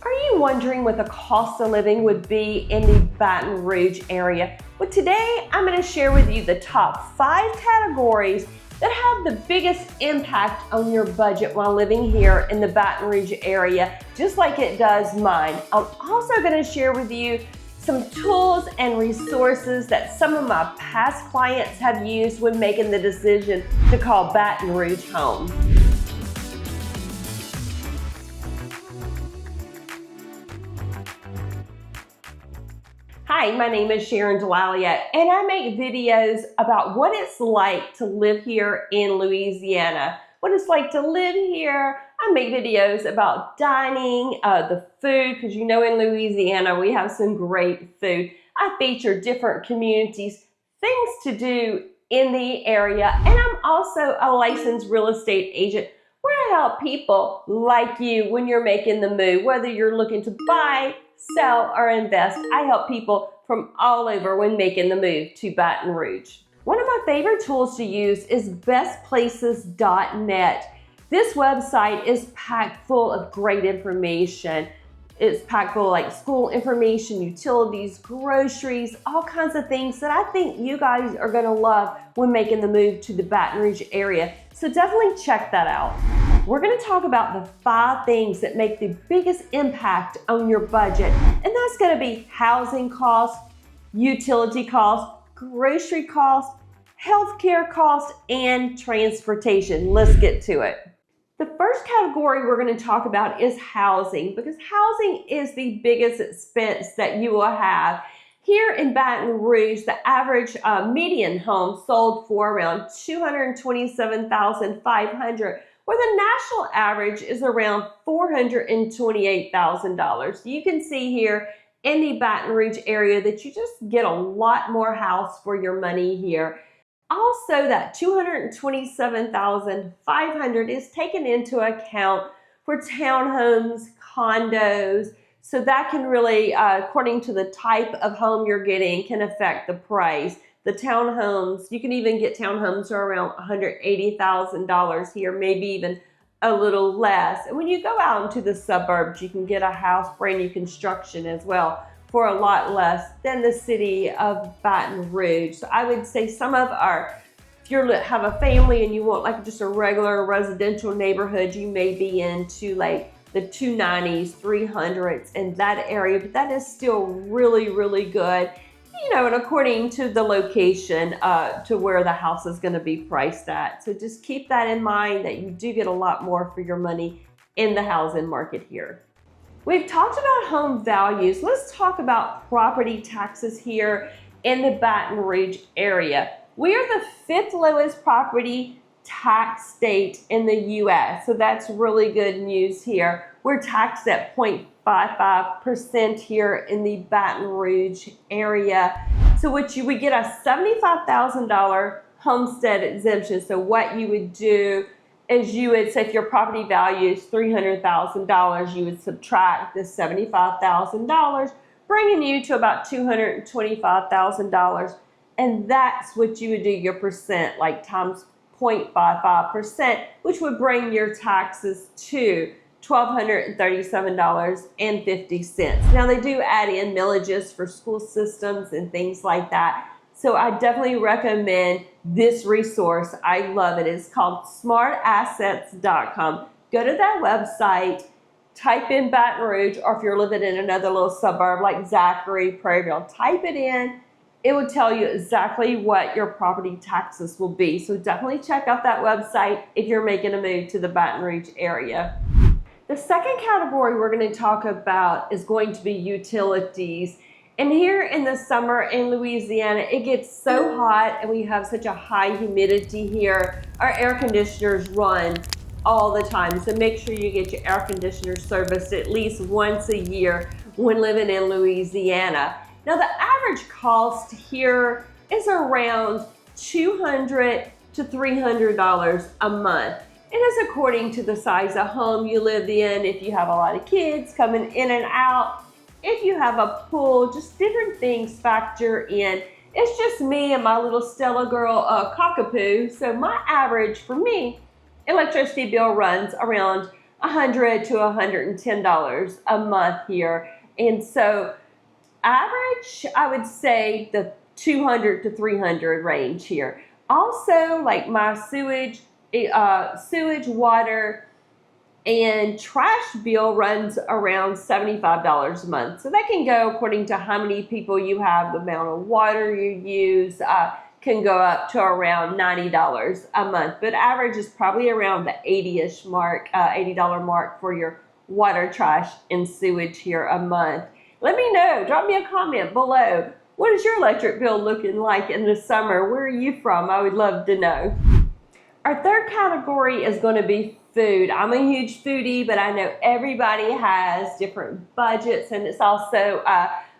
Are you wondering what the cost of living would be in the Baton Rouge area? Well, today I'm going to share with you the top 5 categories that have the biggest impact on your budget while living here in the Baton Rouge area, just like it does mine. I'm also going to share with you some tools and resources that some of my past clients have used when making the decision to call Baton Rouge home. Hi, my name is Sharon Delalia, and I make videos about what it's like to live here in Louisiana, what it's like to live here. I make videos about dining, the food, because you know in Louisiana we have some great food. I feature different communities, things to do in the area, and I'm also a licensed real estate agent where I help people like you when you're making the move, whether you're looking to buy, sell, or invest. I help people from all over when making the move to Baton Rouge. One of my favorite tools to use is bestplaces.net. This website is packed full of great information. It's packed full of like school information, utilities, groceries, all kinds of things that I think you guys are gonna love when making the move to the Baton Rouge area. So definitely check that out. We're going to talk about the 5 things that make the biggest impact on your budget. And that's going to be housing costs, utility costs, grocery costs, healthcare costs, and transportation. Let's get to it. The first category we're going to talk about is housing, because housing is the biggest expense that you will have. Here in Baton Rouge, the average median home sold for around $227,500. where the national average is around $428,000. You can see here in the Baton Rouge area that you just get a lot more house for your money here. Also, that $227,500 is taken into account for townhomes, condos, so that can really, according to the type of home you're getting, can affect the price. The townhomes, you can even get townhomes for around $180,000 here, maybe even a little less. And when you go out into the suburbs, you can get a house, brand new construction as well, for a lot less than the city of Baton Rouge. So I would say some of our, if you have a family and you want like just a regular residential neighborhood, you may be into like the 290s, 300s in that area, but that is still really, really good. You know, and according to the location, to where the house is going to be priced at. So just keep that in mind that you do get a lot more for your money in the housing market here. We've talked about home values. Let's talk about property taxes here in the Baton Rouge area. We are the 5th lowest property tax state in the U.S. So that's really good news here. We're taxed at 0.55% here in the Baton Rouge area. So we get a $75,000 homestead exemption. So what you would do is you would say if your property value is $300,000, you would subtract the $75,000, bringing you to about $225,000. And that's what you would do your percent, like times 0.55%, which would bring your taxes to $1,237.50. Now they do add in millages for school systems and things like that. So I definitely recommend this resource. I love it. It's called smartassets.com. Go to that website, type in Baton Rouge, or if you're living in another little suburb like Zachary, Prairieville, type it in. It will tell you exactly what your property taxes will be. So definitely check out that website if you're making a move to the Baton Rouge area. The second category we're going to talk about is going to be utilities. And here in the summer in Louisiana, it gets so hot and we have such a high humidity here. Our air conditioners run all the time. So make sure you get your air conditioner serviced at least once a year when living in Louisiana. Now the average cost here is around $200 to $300 a month. It is according to the size of home you live in, if you have a lot of kids coming in and out, if you have a pool, just different things factor in. It's just me and my little Stella girl cockapoo. So my average for me, electricity bill runs around $100 to $110 a month here. And so average, I would say the 200 to 300 range here. Also, like my sewage, water, and trash bill runs around $75 a month. So that can go according to how many people you have, the amount of water you use, can go up to around $90 a month. But average is probably around the 80-ish mark, $80 mark for your water, trash, and sewage here a month. Let me know. Drop me a comment below. What is your electric bill looking like in the summer? Where are you from? I would love to know. Our third category is going to be food. I'm a huge foodie, but I know everybody has different budgets, and it's also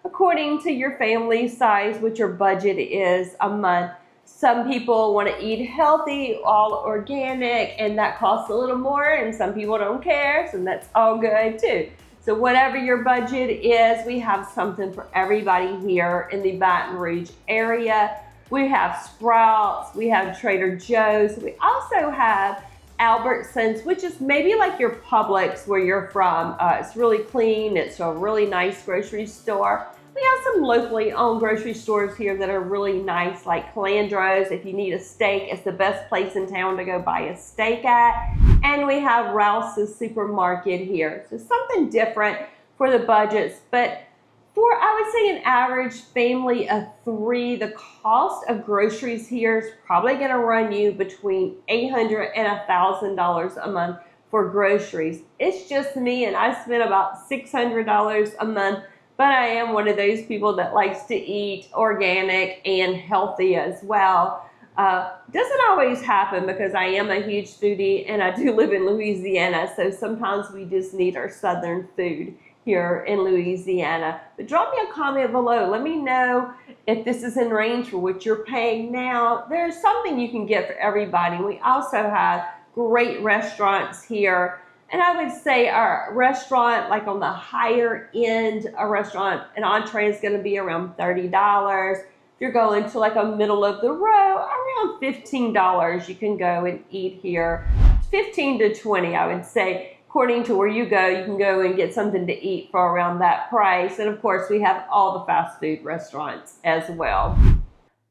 according to your family size, what your budget is a month. Some people want to eat healthy, all organic, and that costs a little more, and some people don't care, so that's all good too. So whatever your budget is, we have something for everybody here in the Baton Rouge area. We have Sprouts, we have Trader Joe's, we also have Albertsons, which is maybe like your Publix where you're from. It's really clean, it's a really nice grocery store. We have some locally owned grocery stores here that are really nice, like Calandro's. If you need a steak, it's the best place in town to go buy a steak at. And we have Rouse's Supermarket here. So something different for the budgets, but for, I would say, an average family of 3, the cost of groceries here is probably going to run you between $800 and $1,000 a month for groceries. It's just me, and I spend about $600 a month, but I am one of those people that likes to eat organic and healthy as well. Doesn't always happen because I am a huge foodie and I do live in Louisiana, so sometimes we just need our southern food here in Louisiana. But drop me a comment below. Let me know if this is in range for what you're paying now. There's something you can get for everybody. We also have great restaurants here. And I would say our restaurant, like on the higher end, a restaurant, an entree is gonna be around $30. If you're going to like a middle of the row, around $15 you can go and eat here. 15 to 20, I would say. According to where you can go and get something to eat for around that price. And of course, we have all the fast food restaurants as well.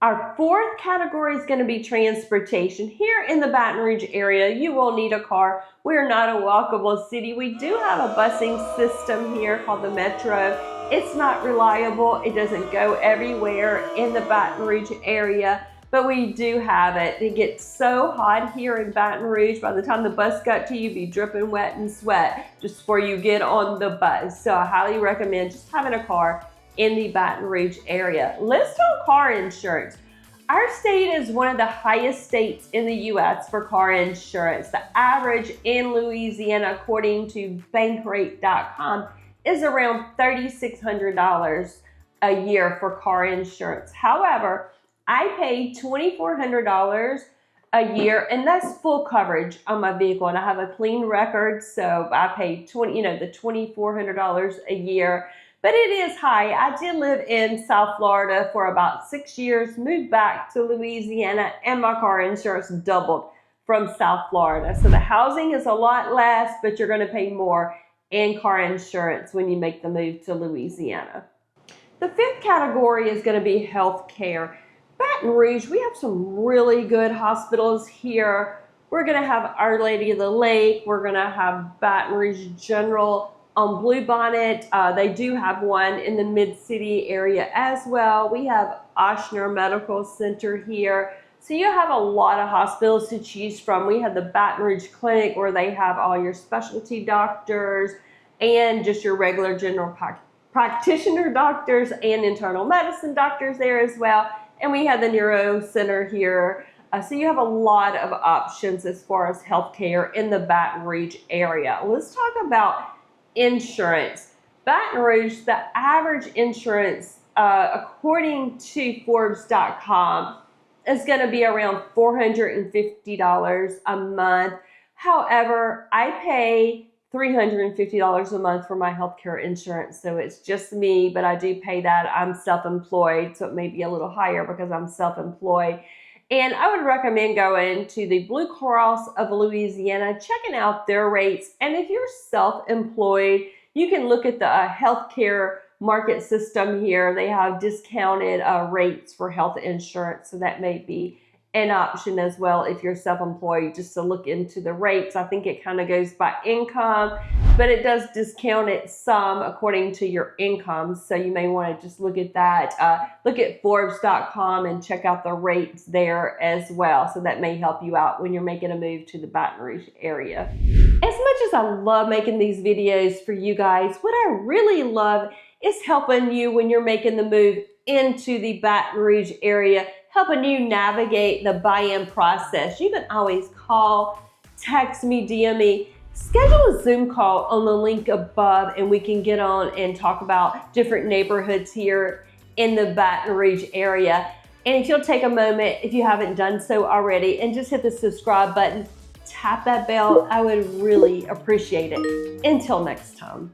Our fourth category is going to be transportation. Here in the Baton Rouge area, you will need a car. We're not a walkable city. We do have a busing system here called the Metro. It's not reliable. It doesn't go everywhere in the Baton Rouge area, but we do have it. It gets so hot here in Baton Rouge. By the time the bus got to you, you'd be dripping wet and sweat just before you get on the bus. So I highly recommend just having a car in the Baton Rouge area. Let's talk car insurance. Our state is one of the highest states in the U.S. for car insurance. The average in Louisiana, according to Bankrate.com, is around $3,600 a year for car insurance. However, I pay $2,400 a year, and that's full coverage on my vehicle, and I have a clean record, so I pay the $2,400 a year. But it is high. I did live in South Florida for about 6 years, moved back to Louisiana, and my car insurance doubled from South Florida. So the housing is a lot less, but you're going to pay more in car insurance when you make the move to Louisiana. The fifth category is going to be health care. Baton Rouge, we have some really good hospitals here. We're going to have Our Lady of the Lake. We're going to have Baton Rouge General on Bluebonnet. They do have one in the Mid-City area as well. We have Ochsner Medical Center here. So you have a lot of hospitals to choose from. We have the Baton Rouge Clinic where they have all your specialty doctors and just your regular general practitioner doctors and internal medicine doctors there as well. And we have the Neuro Center here. So you have a lot of options as far as healthcare in the Baton Rouge area. Let's talk about insurance. Baton Rouge, the average insurance, according to Forbes.com, is going to be around $450 a month. However, I pay $350 a month for my healthcare insurance, so it's just me, but I do pay that. I'm self-employed, so it may be a little higher because I'm self-employed. And I would recommend going to the Blue Cross of Louisiana, checking out their rates. And if you're self-employed, you can look at the healthcare market system here. They have discounted rates for health insurance, so that may be an option as well if you're self-employed, just to look into the rates. I think it kind of goes by income, but it does discount it some according to your income, so you may want to just look at that. Look at Forbes.com and check out the rates there as well, so that may help you out when you're making a move to the Baton Rouge area. As much as I love making these videos for you guys, what I really love is helping you when you're making the move into the Baton Rouge area, helping you navigate the buy-in process. You can always call, text me, DM me, schedule a Zoom call on the link above, and we can get on and talk about different neighborhoods here in the Baton Rouge area. And if you'll take a moment, if you haven't done so already, and just hit the subscribe button, tap that bell, I would really appreciate it. Until next time.